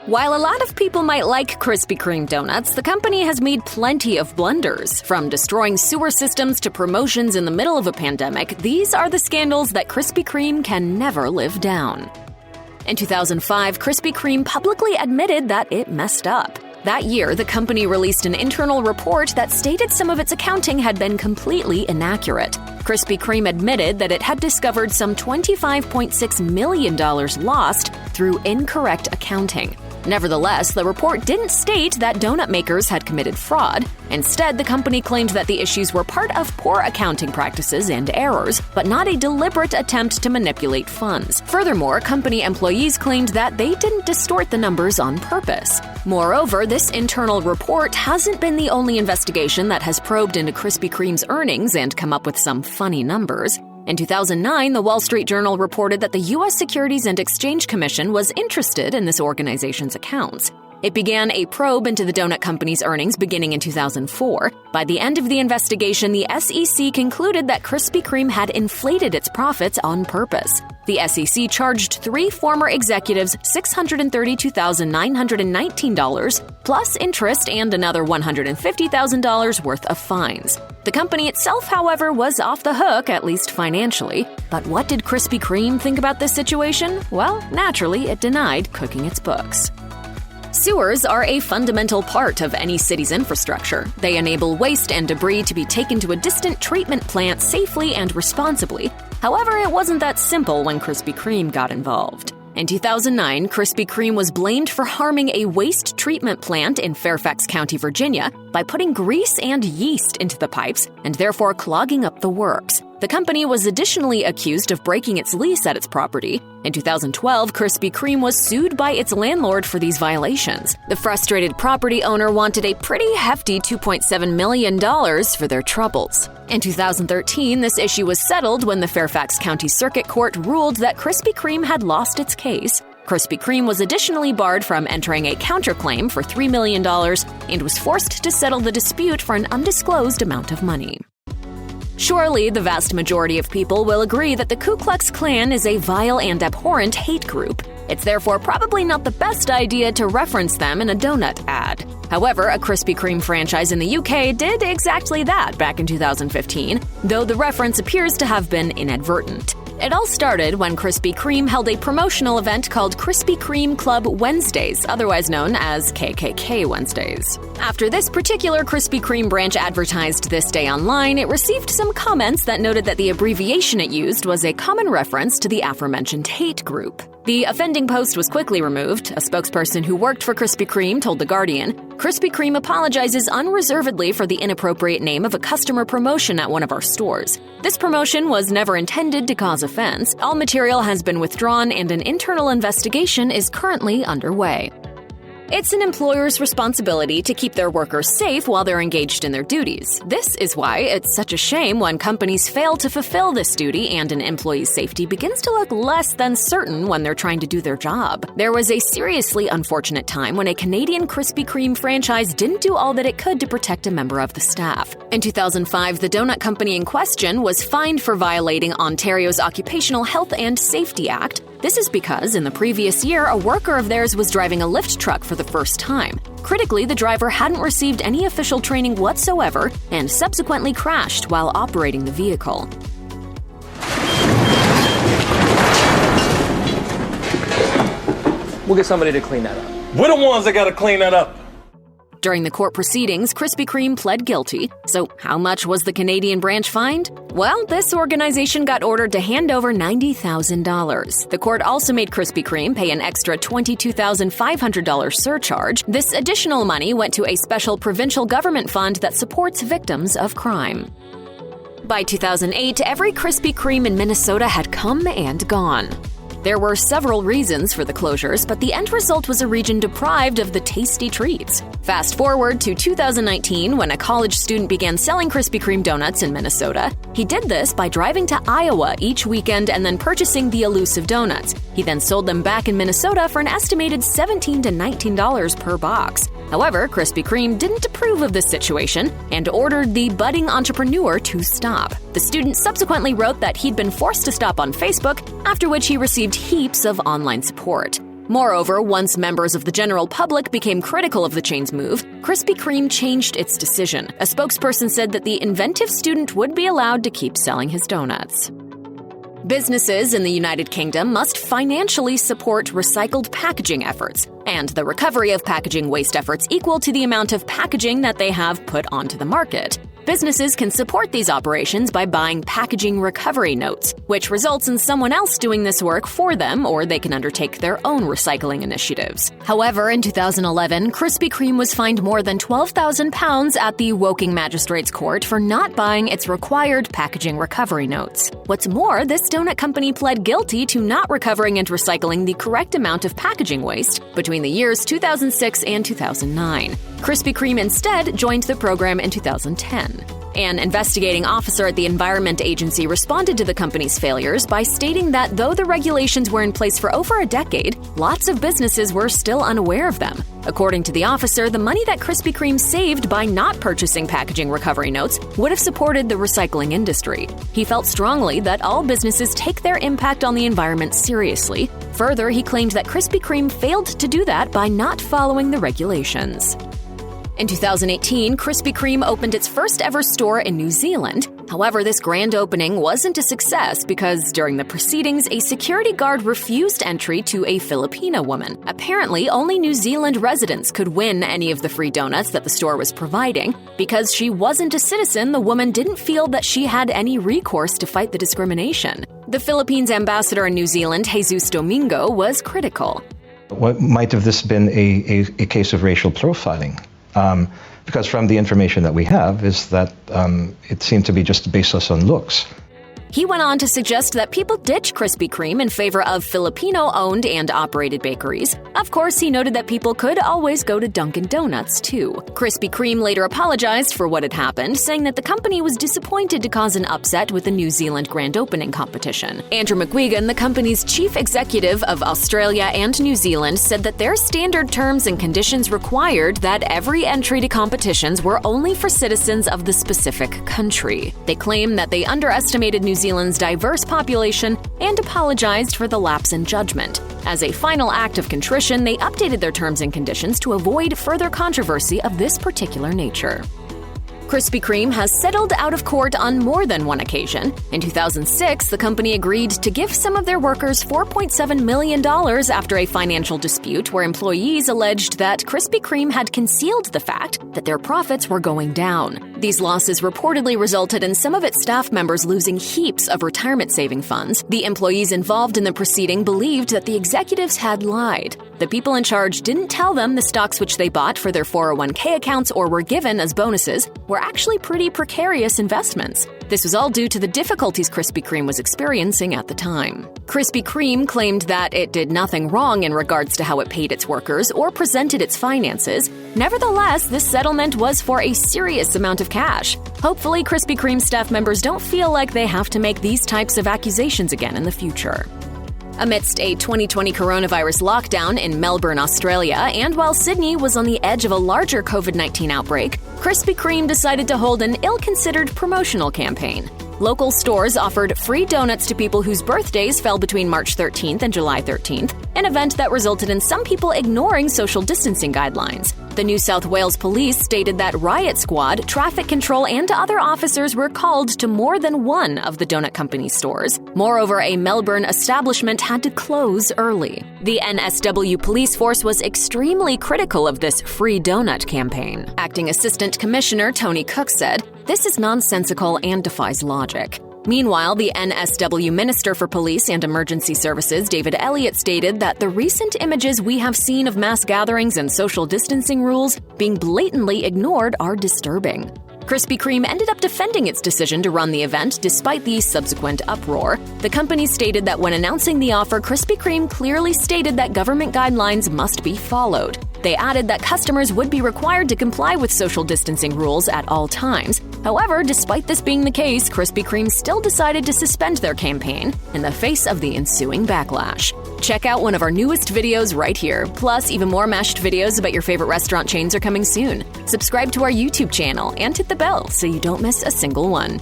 While a lot of people might like Krispy Kreme donuts, the company has made plenty of blunders. From destroying sewer systems to promotions in the middle of a pandemic, these are the scandals that Krispy Kreme can never live down. In 2005, Krispy Kreme publicly admitted that it messed up. That year, the company released an internal report that stated some of its accounting had been completely inaccurate. Krispy Kreme admitted that it had discovered some $25.6 million lost through incorrect accounting. Nevertheless, the report didn't state that donut makers had committed fraud. Instead, the company claimed that the issues were part of poor accounting practices and errors, but not a deliberate attempt to manipulate funds. Furthermore, company employees claimed that they didn't distort the numbers on purpose. Moreover, this internal report hasn't been the only investigation that has probed into Krispy Kreme's earnings and come up with some funny numbers. In 2009, the Wall Street Journal reported that the U.S. Securities and Exchange Commission was interested in this organization's accounts. It began a probe into the donut company's earnings beginning in 2004. By the end of the investigation, the SEC concluded that Krispy Kreme had inflated its profits on purpose. The SEC charged 3 former executives $632,919, plus interest and another $150,000 worth of fines. The company itself, however, was off the hook, at least financially. But what did Krispy Kreme think about this situation? Well, naturally, it denied cooking its books. Sewers are a fundamental part of any city's infrastructure. They enable waste and debris to be taken to a distant treatment plant safely and responsibly. However, it wasn't that simple when Krispy Kreme got involved. In 2009, Krispy Kreme was blamed for harming a waste treatment plant in Fairfax County, Virginia, by putting grease and yeast into the pipes and therefore clogging up the works. The company was additionally accused of breaking its lease at its property. In 2012, Krispy Kreme was sued by its landlord for these violations. The frustrated property owner wanted a pretty hefty $2.7 million for their troubles. In 2013, this issue was settled when the Fairfax County Circuit Court ruled that Krispy Kreme had lost its case. Krispy Kreme was additionally barred from entering a counterclaim for $3 million and was forced to settle the dispute for an undisclosed amount of money. Surely, the vast majority of people will agree that the Ku Klux Klan is a vile and abhorrent hate group. It's therefore probably not the best idea to reference them in a donut ad. However, a Krispy Kreme franchise in the UK did exactly that back in 2015, though the reference appears to have been inadvertent. It all started when Krispy Kreme held a promotional event called Krispy Kreme Club Wednesdays, otherwise known as KKK Wednesdays. After this particular Krispy Kreme branch advertised this day online, it received some comments that noted that the abbreviation it used was a common reference to the aforementioned hate group. The offending post was quickly removed. A spokesperson who worked for Krispy Kreme told The Guardian, "Krispy Kreme apologizes unreservedly for the inappropriate name of a customer promotion at one of our stores. This promotion was never intended to cause offense. All material has been withdrawn and an internal investigation is currently underway." It's an employer's responsibility to keep their workers safe while they're engaged in their duties. This is why it's such a shame when companies fail to fulfill this duty and an employee's safety begins to look less than certain when they're trying to do their job. There was a seriously unfortunate time when a Canadian Krispy Kreme franchise didn't do all that it could to protect a member of the staff. In 2005, the donut company in question was fined for violating Ontario's Occupational Health and Safety Act. This is because, in the previous year, a worker of theirs was driving a lift truck for the first time. Critically, the driver hadn't received any official training whatsoever and subsequently crashed while operating the vehicle. We'll get somebody to clean that up. We're the ones that gotta clean that up. During the court proceedings, Krispy Kreme pled guilty. So how much was the Canadian branch fined? Well, this organization got ordered to hand over $90,000. The court also made Krispy Kreme pay an extra $22,500 surcharge. This additional money went to a special provincial government fund that supports victims of crime. By 2008, every Krispy Kreme in Minnesota had come and gone. There were several reasons for the closures, but the end result was a region deprived of the tasty treats. Fast forward to 2019, when a college student began selling Krispy Kreme donuts in Minnesota. He did this by driving to Iowa each weekend and then purchasing the elusive donuts. He then sold them back in Minnesota for an estimated $17 to $19 per box. However, Krispy Kreme didn't approve of this situation and ordered the budding entrepreneur to stop. The student subsequently wrote that he'd been forced to stop on Facebook, after which he received heaps of online support. Moreover, once members of the general public became critical of the chain's move, Krispy Kreme changed its decision. A spokesperson said that the inventive student would be allowed to keep selling his donuts. Businesses in the United Kingdom must financially support recycled packaging efforts, and the recovery of packaging waste efforts equal to the amount of packaging that they have put onto the market. Businesses can support these operations by buying packaging recovery notes, which results in someone else doing this work for them, or they can undertake their own recycling initiatives. However, in 2011, Krispy Kreme was fined more than £12,000 at the Woking Magistrates Court for not buying its required packaging recovery notes. What's more, this donut company pled guilty to not recovering and recycling the correct amount of packaging waste between the years 2006 and 2009. Krispy Kreme instead joined the program in 2010. An investigating officer at the Environment Agency responded to the company's failures by stating that though the regulations were in place for over a decade, lots of businesses were still unaware of them. According to the officer, the money that Krispy Kreme saved by not purchasing packaging recovery notes would have supported the recycling industry. He felt strongly that all businesses take their impact on the environment seriously. Further, he claimed that Krispy Kreme failed to do that by not following the regulations. In 2018, Krispy Kreme opened its first-ever store in New Zealand. However, this grand opening wasn't a success because during the proceedings, a security guard refused entry to a Filipina woman. Apparently, only New Zealand residents could win any of the free donuts that the store was providing. Because she wasn't a citizen, the woman didn't feel that she had any recourse to fight the discrimination. The Philippines ambassador in New Zealand, Jesus Domingo, was critical. What might have this been a case of racial profiling? Because from the information that we have is that it seemed to be just based on looks. He went on to suggest that people ditch Krispy Kreme in favor of Filipino-owned and operated bakeries. Of course, he noted that people could always go to Dunkin' Donuts, too. Krispy Kreme later apologized for what had happened, saying that the company was disappointed to cause an upset with the New Zealand grand opening competition. Andrew McGuigan, the company's chief executive of Australia and New Zealand, said that their standard terms and conditions required that every entry to competitions were only for citizens of the specific country. They claim that they underestimated New Zealand's diverse population and apologized for the lapse in judgment. As a final act of contrition, they updated their terms and conditions to avoid further controversy of this particular nature. Krispy Kreme has settled out of court on more than one occasion. In 2006, the company agreed to give some of their workers $4.7 million after a financial dispute where employees alleged that Krispy Kreme had concealed the fact that their profits were going down. These losses reportedly resulted in some of its staff members losing heaps of retirement saving funds. The employees involved in the proceeding believed that the executives had lied. The people in charge didn't tell them the stocks which they bought for their 401k accounts or were given as bonuses were actually pretty precarious investments. This was all due to the difficulties Krispy Kreme was experiencing at the time. Krispy Kreme claimed that it did nothing wrong in regards to how it paid its workers or presented its finances. Nevertheless, this settlement was for a serious amount of cash. Hopefully, Krispy Kreme staff members don't feel like they have to make these types of accusations again in the future. Amidst a 2020 coronavirus lockdown in Melbourne, Australia, and while Sydney was on the edge of a larger COVID-19 outbreak, Krispy Kreme decided to hold an ill-considered promotional campaign. Local stores offered free donuts to people whose birthdays fell between March 13th and July 13th, an event that resulted in some people ignoring social distancing guidelines. The New South Wales Police stated that riot squad, traffic control, and other officers were called to more than one of the donut company's stores. Moreover, a Melbourne establishment had to close early. The NSW police force was extremely critical of this free donut campaign. Acting Assistant Commissioner Tony Cook said, "This is nonsensical and defies logic." Meanwhile, the NSW Minister for Police and Emergency Services, David Elliott, stated that the recent images we have seen of mass gatherings and social distancing rules being blatantly ignored are disturbing. Krispy Kreme ended up defending its decision to run the event despite the subsequent uproar. The company stated that when announcing the offer, Krispy Kreme clearly stated that government guidelines must be followed. They added that customers would be required to comply with social distancing rules at all times. However, despite this being the case, Krispy Kreme still decided to suspend their campaign in the face of the ensuing backlash. Check out one of our newest videos right here. Plus, even more mashed videos about your favorite restaurant chains are coming soon. Subscribe to our YouTube channel and hit the bell so you don't miss a single one.